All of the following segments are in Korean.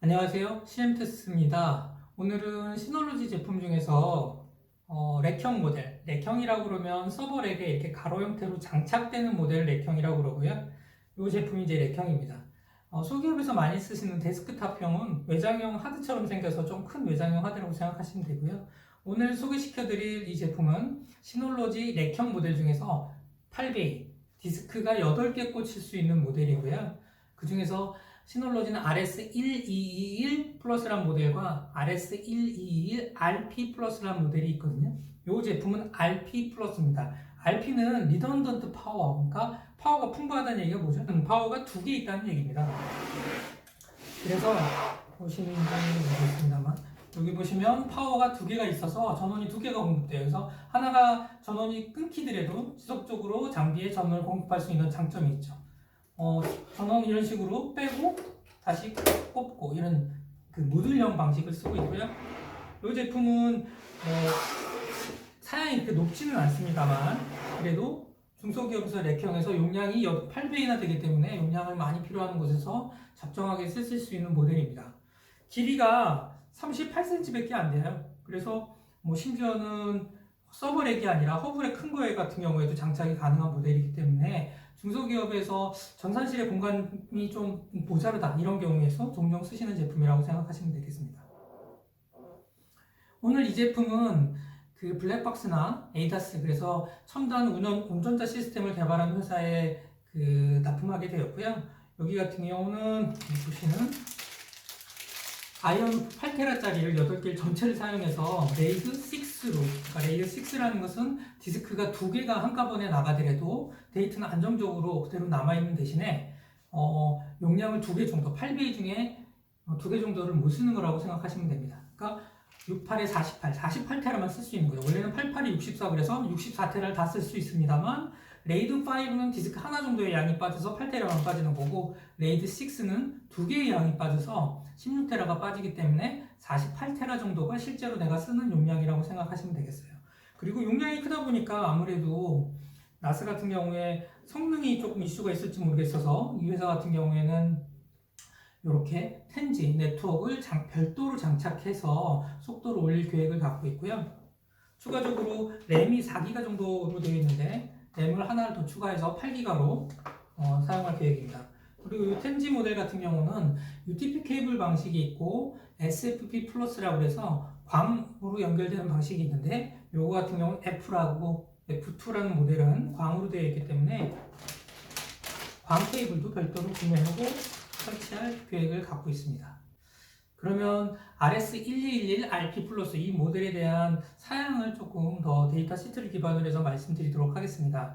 안녕하세요. CM테스트입니다. 오늘은 시놀로지 제품 중에서 렉형 모델, 렉형이라고 그러면 서버 렉에 이렇게 가로 형태로 장착되는 모델 렉형이라고 그러고요. 이 제품이 이제 렉형입니다. 소기업에서 많이 쓰시는 데스크탑형은 외장형 하드처럼 생겨서 좀 큰 외장형 하드라고 생각하시면 되고요. 오늘 소개시켜드릴 이 제품은 시놀로지 렉형 모델 중에서 8베이, 디스크가 8개 꽂힐 수 있는 모델이고요. 그 중에서 시놀로지는 RS1221 플러스란 모델과 RS1221 RP 플러스란 모델이 있거든요. 이 제품은 RP 플러스입니다. RP는 리던던트 파워, 그러니까 파워가 풍부하다는 얘기가 뭐죠? 파워가 2개 있다는 얘기입니다. 그래서 보시는지 모르겠습니다만 여기 보시면 파워가 2개가 있어서 전원이 2개가 공급돼요. 그래서 하나가 전원이 끊기더라도 지속적으로 장비에 전원을 공급할 수 있는 장점이 있죠. 전원 이런 식으로 빼고 다시 꼽고 이런 그 모듈형 방식을 쓰고 있고요. 이 제품은 사양이 그렇게 높지는 않습니다만 그래도 중소기업에서 렉형에서 용량이 8배이나 되기 때문에 용량을 많이 필요한 곳에서 적정하게 쓰실 수 있는 모델입니다. 길이가 38cm밖에 안 돼요. 그래서 심지어는 서버렉이 아니라 허브렉 큰 거 같은 경우에도 장착이 가능한 모델이기 때문에 중소기업에서 전산실의 공간이 좀 모자르다 이런 경우에서 종종 쓰시는 제품이라고 생각하시면 되겠습니다. 오늘 이 제품은 그 블랙박스나 에이다스, 그래서 첨단 운전자 시스템을 개발한 회사에 납품하게 되었고요. 여기 같은 경우는 보시는 아이온 8테라짜리를 8개를 전체를 사용해서 레이드 6로, 그러니까 레이드 6라는 것은 디스크가 2개가 한꺼번에 나가더라도 데이터는 안정적으로 그대로 남아있는 대신에 용량을 2개 정도, 8배 중에 2개 정도를 못 쓰는 거라고 생각하시면 됩니다. 그러니까 68에 48테라만 쓸 수 있는 거예요. 원래는 88이 64 그래서 64테라를 다 쓸 수 있습니다만 레이드 5는 디스크 하나 정도의 양이 빠져서 8테라만 빠지는 거고 레이드 6는 2개의 양이 빠져서 16테라가 빠지기 때문에 48테라 정도가 실제로 내가 쓰는 용량이라고 생각하시면 되겠어요. 그리고 용량이 크다 보니까 아무래도 나스 같은 경우에 성능이 조금 이슈가 있을지 모르겠어서 이 회사 같은 경우에는 이렇게 텐지 네트워크를 별도로 장착해서 속도를 올릴 계획을 갖고 있고요. 추가적으로 램이 4기가 정도로 되어 있는데 램을 하나를 더 추가해서 8기가로 사용할 계획입니다. 그리고 이 텐지 모델 같은 경우는 UTP 케이블 방식이 있고 SFP 플러스라고 해서 광으로 연결되는 방식이 있는데 이거 같은 경우는 F2라는 모델은 광으로 되어 있기 때문에 광 케이블도 별도로 구매하고 설치할 계획을 갖고 있습니다. 그러면 RS1211 RP 플러스 이 모델에 대한 사양을 조금 더 데이터 시트를 기반으로 해서 말씀드리도록 하겠습니다.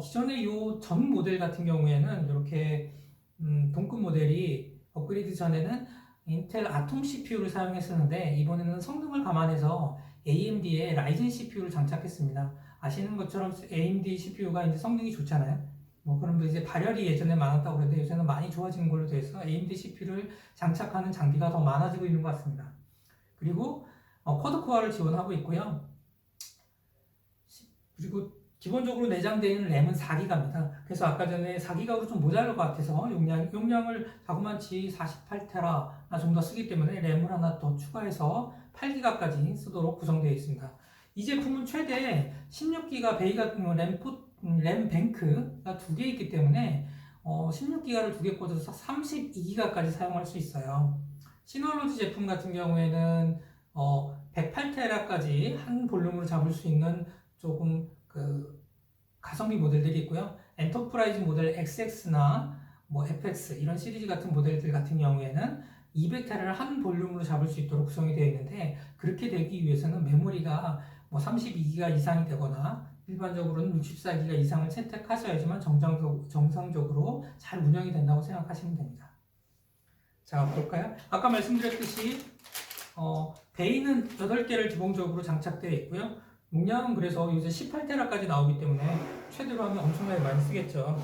기존의 이 전 모델 같은 경우에는 이렇게 동급 모델이 업그레이드 전에는 인텔 아톰 CPU를 사용했었는데 이번에는 성능을 감안해서 AMD의 라이젠 CPU를 장착했습니다. 아시는 것처럼 AMD CPU가 이제 성능이 좋잖아요. 그럼도 이제 발열이 예전에 많았다고 그랬는데 요새는 많이 좋아지는 걸로 돼서 AMD CPU를 장착하는 장비가 더 많아지고 있는 것 같습니다. 그리고 쿼드코어를 지원하고 있고요. 그리고 기본적으로 내장되어 있는 램은 4기가입니다. 그래서 아까 전에 4기가로 좀 모자랄 것 같아서 용량을 자그만치 48테라 정도 쓰기 때문에 램을 하나 더 추가해서 8기가까지 쓰도록 구성되어 있습니다. 이 제품은 최대 16기가 베이가 램 뱅크가 2개 있기 때문에 16기가를 2개 꽂아서 32기가까지 사용할 수 있어요. 시놀로지 제품 같은 경우에는 108테라까지 한 볼륨으로 잡을 수 있는 조금 가성비 모델들이 있고요. 엔터프라이즈 모델 XX나 FX 이런 시리즈 같은 모델들 같은 경우에는 200테라를 한 볼륨으로 잡을 수 있도록 구성이 되어 있는데 그렇게 되기 위해서는 메모리가 32기가 이상이 되거나 일반적으로는 64기가 이상을 채택하셔야지만 정상적으로 잘 운영이 된다고 생각하시면 됩니다. 자, 볼까요? 아까 말씀드렸듯이 베이는 8개를 기본적으로 장착되어 있고요. 용량은 그래서 요새 18테라까지 나오기 때문에 최대로 하면 엄청나게 많이 쓰겠죠.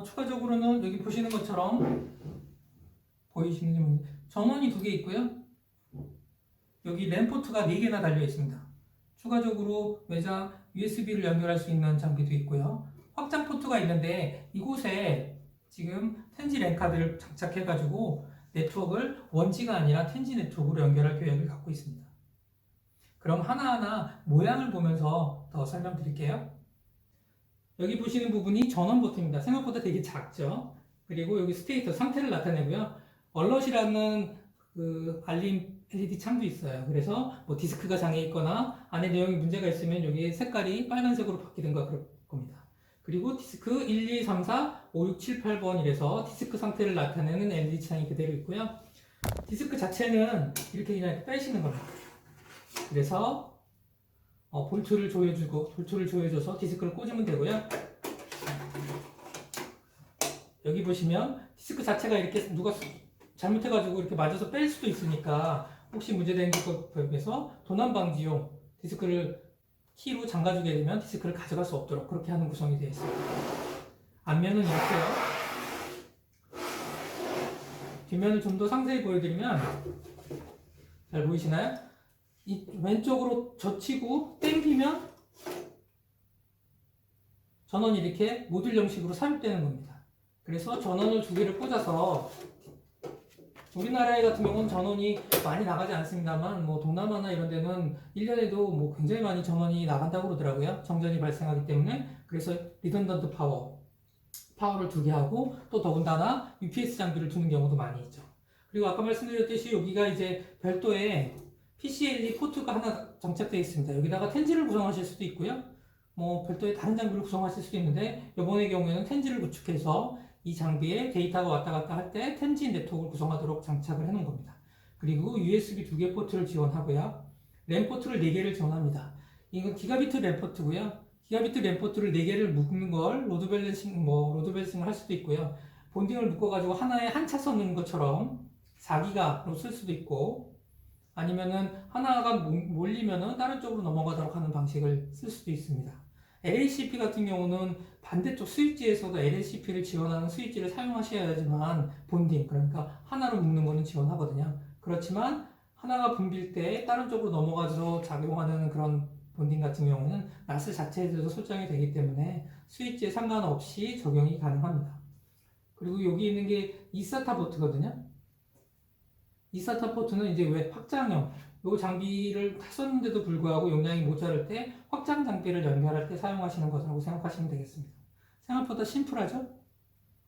추가적으로는 여기 보시는 것처럼 보이시는 전원이 2개 있고요. 여기 램 포트가 4개나 달려 있습니다. 추가적으로 외장 USB를 연결할 수 있는 장비도 있고요. 확장 포트가 있는데 이곳에 지금 텐지 랜카드를 장착해가지고 네트워크를 원지가 아니라 텐지 네트워크로 연결할 계획을 갖고 있습니다. 그럼 하나하나 모양을 보면서 더 설명드릴게요. 여기 보시는 부분이 전원 버튼입니다. 생각보다 되게 작죠. 그리고 여기 스테이터 상태를 나타내고요. 얼럿이라는 그 알림 LED 창도 있어요. 그래서 뭐 디스크가 장애 있거나 안에 내용이 문제가 있으면 여기 색깔이 빨간색으로 바뀌든가 그럴 겁니다. 그리고 디스크 1, 2, 3, 4, 5, 6, 7, 8번 이래서 디스크 상태를 나타내는 LED 창이 그대로 있고요. 디스크 자체는 이렇게 그냥 빼시는 겁니다. 그래서 볼트를 조여줘서 디스크를 꽂으면 되고요. 여기 보시면 디스크 자체가 이렇게 누가 잘못해가지고 이렇게 맞아서 뺄 수도 있으니까 혹시 문제되는 것에 비해서 도난 방지용 디스크를 키로 잠가주게 되면 디스크를 가져갈 수 없도록 그렇게 하는 구성이 되어 있습니다. 앞면은 이렇게요. 뒷면을 좀 더 상세히 보여드리면 잘 보이시나요? 이 왼쪽으로 젖히고 당기면 전원이 이렇게 모듈 형식으로 삽입되는 겁니다. 그래서 전원을 두 개를 꽂아서 우리나라에 같은 경우는 전원이 많이 나가지 않습니다만 뭐 동남아나 이런 데는 1년에도 뭐 굉장히 많이 전원이 나간다고 그러더라고요. 정전이 발생하기 때문에. 그래서 리던던트 파워를 두 개 하고 또 더군다나 UPS 장비를 두는 경우도 많이 있죠. 그리고 아까 말씀드렸듯이 여기가 이제 별도의 PCLE 포트가 하나 장착되어 있습니다. 여기다가 텐지를 구성하실 수도 있고요. 뭐 별도의 다른 장비를 구성하실 수도 있는데 이번의 경우에는 텐지를 구축해서 이 장비에 데이터가 왔다 갔다 할 때 텐지 네트워크를 구성하도록 장착을 해놓은 겁니다. 그리고 USB 2개 포트를 지원하고요. 램 포트를 4개를 지원합니다. 이건 기가비트 램 포트고요. 기가비트 램 포트를 4개를 묶는 걸 로드 밸런싱을 할 수도 있고요. 본딩을 묶어가지고 하나에 한 차선 넣는 것처럼 4기가로 쓸 수도 있고 아니면은 하나가 몰리면은 다른 쪽으로 넘어가도록 하는 방식을 쓸 수도 있습니다. LACP 같은 경우는 반대쪽 스위치에서도 LACP를 지원하는 스위치를 사용하셔야지만 본딩, 그러니까 하나로 묶는 거는 지원하거든요. 그렇지만 하나가 붐빌 때 다른 쪽으로 넘어가서 작용하는 그런 본딩 같은 경우는 나스 자체에도 설정이 되기 때문에 스위치에 상관없이 적용이 가능합니다. 그리고 여기 있는 게 eSATA 포트거든요. eSATA 포트는 이제 왜 확장형, 이 장비를 다 썼는데도 불구하고 용량이 모자랄 때 확장 장비를 연결할 때 사용하시는 것이라고 생각하시면 되겠습니다. 생각보다 심플하죠?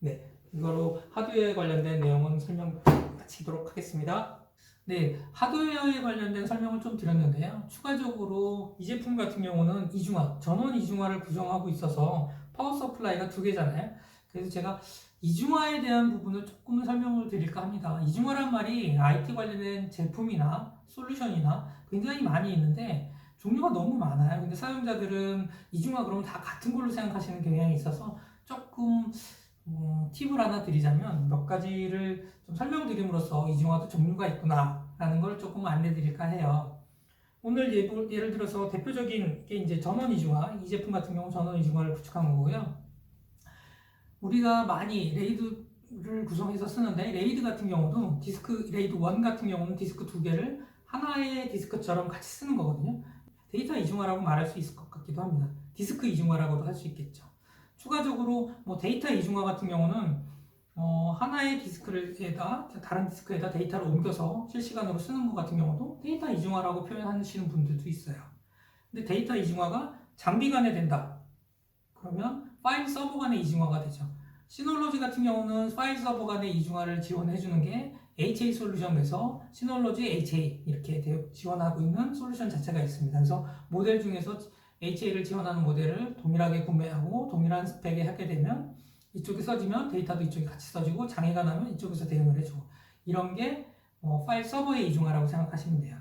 네, 이거로 하드웨어에 관련된 내용은 설명 마치도록 하겠습니다. 네, 하드웨어에 관련된 설명을 좀 드렸는데요. 추가적으로 이 제품 같은 경우는 이중화, 전원 이중화를 구성하고 있어서 파워 서플라이가 2개잖아요. 그래서 제가 이중화에 대한 부분을 조금 설명을 드릴까 합니다. 이중화란 말이 IT 관련된 제품이나 솔루션이나 굉장히 많이 있는데 종류가 너무 많아요. 근데 사용자들은 이중화 그러면 다 같은 걸로 생각하시는 경향이 있어서 조금 팁을 하나 드리자면 몇 가지를 좀 설명드림으로써 이중화도 종류가 있구나 라는 걸 조금 안내 드릴까 해요. 오늘 예를 들어서 대표적인 게 이제 전원 이중화, 이 제품 같은 경우 전원 이중화를 구축한 거고요. 우리가 많이 레이드를 구성해서 쓰는데 레이드 같은 경우도 레이드 1 같은 경우는 디스크 2개를 하나의 디스크처럼 같이 쓰는 거거든요. 데이터 이중화라고 말할 수 있을 것 같기도 합니다. 디스크 이중화라고도 할 수 있겠죠. 추가적으로 뭐 데이터 이중화 같은 경우는 하나의 디스크에다 다른 디스크에다 데이터를 옮겨서 실시간으로 쓰는 것 같은 경우도 데이터 이중화라고 표현하시는 분들도 있어요. 근데 데이터 이중화가 장비 간에 된다. 그러면 파일 서버 간의 이중화가 되죠. 시놀로지 같은 경우는 파일 서버 간의 이중화를 지원해주는 게 HA 솔루션에서 시놀로지 HA 이렇게 지원하고 있는 솔루션 자체가 있습니다. 그래서 모델 중에서 HA를 지원하는 모델을 동일하게 구매하고 동일한 스펙에 하게 되면 이쪽에 써지면 데이터도 이쪽에 같이 써지고 장애가 나면 이쪽에서 대응을 해주고 이런 게 파일 서버의 이중화라고 생각하시면 돼요.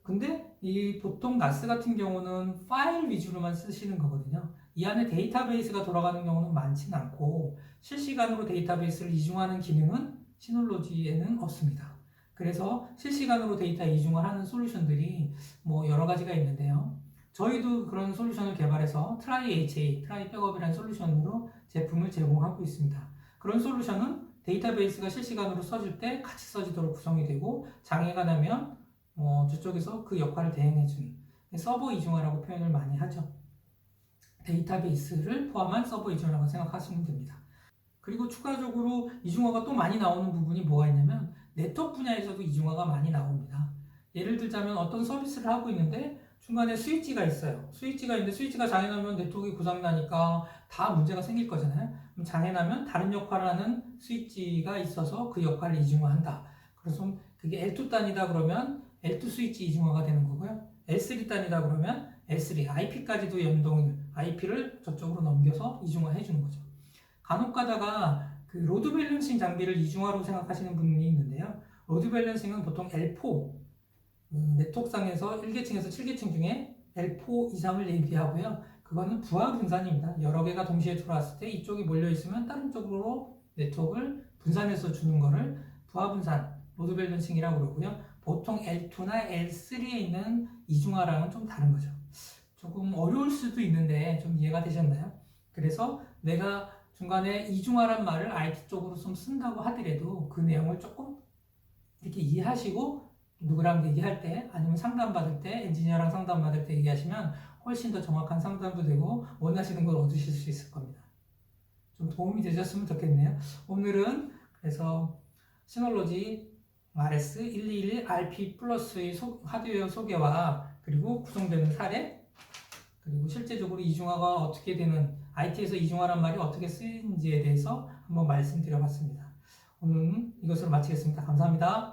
근데 이 보통 NAS 같은 경우는 파일 위주로만 쓰시는 거거든요. 이 안에 데이터베이스가 돌아가는 경우는 많지는 않고 실시간으로 데이터베이스를 이중하는 기능은 시놀로지에는 없습니다. 그래서 실시간으로 데이터 이중을 하는 솔루션들이 뭐 여러 가지가 있는데요. 저희도 그런 솔루션을 개발해서 트라이 HA, 트라이 백업이라는 솔루션으로 제품을 제공하고 있습니다. 그런 솔루션은 데이터베이스가 실시간으로 써질 때 같이 써지도록 구성이 되고 장애가 나면 저쪽에서 그 역할을 대행해준 서버 이중화라고 표현을 많이 하죠. 데이터베이스를 포함한 서버 이중화라고 생각하시면 됩니다. 그리고 추가적으로 이중화가 또 많이 나오는 부분이 뭐가 있냐면 네트워크 분야에서도 이중화가 많이 나옵니다. 예를 들자면 어떤 서비스를 하고 있는데 중간에 스위치가 있어요. 스위치가 있는데 스위치가 장애나면 네트워크가 고장나니까 다 문제가 생길 거잖아요. 그럼 장애나면 다른 역할을 하는 스위치가 있어서 그 역할을 이중화한다. 그래서 그게 L2 단이다 그러면 L2 스위치 이중화가 되는 거고요. L3 단이다 그러면 L3, IP까지도 연동, IP를 저쪽으로 넘겨서 이중화해 주는 거죠. 간혹 가다가 그 로드 밸런싱 장비를 이중화로 생각하시는 분이 있는데요. 로드 밸런싱은 보통 L4, 네트워크상에서 1계층에서 7계층 중에 L4 이상을 얘기하고요. 그거는 부하 분산입니다. 여러 개가 동시에 들어왔을 때 이쪽이 몰려 있으면 다른 쪽으로 네트워크를 분산해서 주는 거를 부하 분산, 로드 밸런싱이라고 그러고요. 보통 L2나 L3에 있는 이중화랑은 좀 다른 거죠. 조금 어려울 수도 있는데 좀 이해가 되셨나요? 그래서 내가 중간에 이중화란 말을 IT 쪽으로 좀 쓴다고 하더라도 그 내용을 조금 이렇게 이해하시고 누구랑 얘기할 때 아니면 상담받을 때 엔지니어랑 상담받을 때 얘기하시면 훨씬 더 정확한 상담도 되고 원하시는 걸 얻으실 수 있을 겁니다. 좀 도움이 되셨으면 좋겠네요. 오늘은 그래서 시놀로지 RS121 RP 플러스의 하드웨어 소개와 그리고 구성되는 사례 그리고 실제적으로 이중화가 어떻게 되는 IT에서 이중화란 말이 어떻게 쓰이는지에 대해서 한번 말씀드려봤습니다. 오늘은 이것으로 마치겠습니다. 감사합니다.